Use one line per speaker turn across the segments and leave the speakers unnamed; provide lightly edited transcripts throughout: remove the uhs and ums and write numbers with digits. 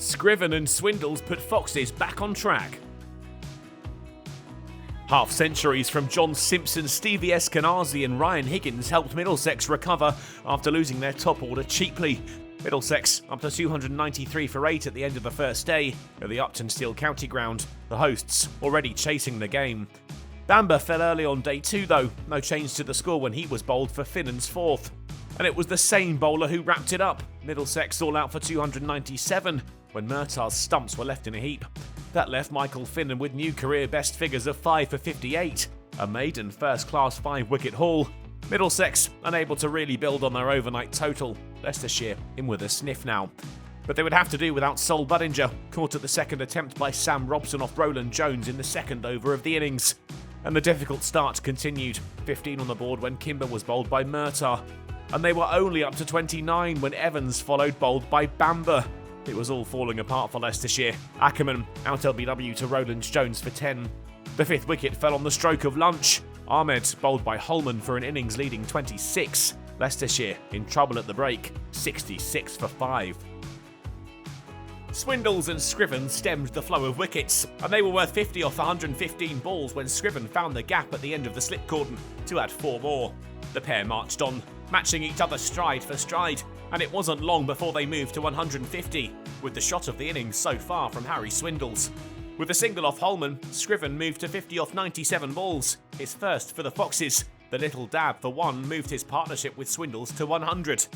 Scriven and Swindles put Foxes back on track. Half-centuries from John Simpson, Stevie Eskenazi and Ryan Higgins helped Middlesex recover after losing their top order cheaply. Middlesex up to 293 for 8 at the end of the first day at the Uptonsteel County Ground, the hosts already chasing the game. Bamber fell early on day 2 though, no change to the score when he was bowled for Finnan's 4th. And it was the same bowler who wrapped it up, Middlesex all out for 297 when Murtaugh's stumps were left in a heap. That left Michael Finnan with new career best figures of 5 for 58, a maiden first-class 5-wicket haul. Middlesex unable to really build on their overnight total, Leicestershire in with a sniff now. But they would have to do without Sol Budinger, caught at the second attempt by Sam Robson off Roland Jones in the second over of the innings. And the difficult start continued, 15 on the board when Kimber was bowled by Murtaugh. And they were only up to 29 when Evans followed bowled by Bamber. It was all falling apart for Leicestershire. Ackerman out LBW to Roland Jones for 10. The 5th wicket fell on the stroke of lunch. Ahmed bowled by Holman for an innings leading 26. Leicestershire in trouble at the break, 66 for 5. Swindles and Scriven stemmed the flow of wickets, and they were worth 50 off 115 balls when Scriven found the gap at the end of the slip cordon to add 4 more. The pair marched on, matching each other stride for stride, and it wasn't long before they moved to 150, with the shot of the innings so far from Harry Swindles. With a single off Holman, Scriven moved to 50 off 97 balls, his first for the Foxes. The little dab for 1 moved his partnership with Swindles to 100.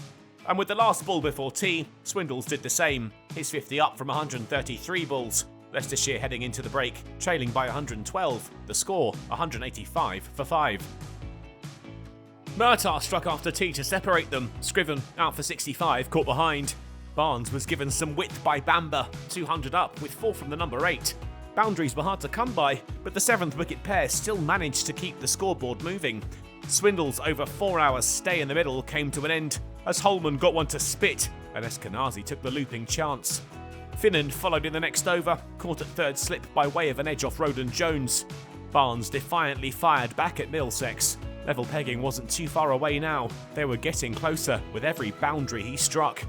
And with the last ball before tea, Swindles did the same, his 50 up from 133 balls. Leicestershire heading into the break, trailing by 112, the score 185 for 5. Murtaugh struck after tea to separate them. Scriven, out for 65, caught behind. Barnes was given some width by Bamber, 200 up with 4 from the number 8. Boundaries were hard to come by, but the 7th wicket pair still managed to keep the scoreboard moving. Swindles' over 4 hours stay in the middle came to an end as Holman got one to spit and Eskenazi took the looping chance. Finnan followed in the next over, caught at 3rd slip by way of an edge off Roland Jones. Barnes defiantly fired back at Middlesex. Level pegging wasn't too far away now. They were getting closer with every boundary he struck.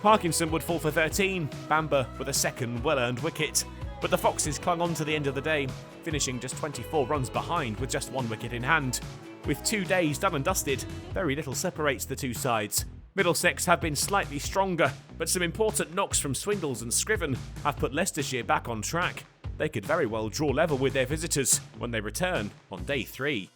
Parkinson would fall for 13, Bamber with a second well-earned wicket. But the Foxes clung on to the end of the day, finishing just 24 runs behind with just 1 wicket in hand. With 2 days done and dusted, very little separates the two sides. Middlesex have been slightly stronger, but some important knocks from Swindles and Scriven have put Leicestershire back on track. They could very well draw level with their visitors when they return on day 3.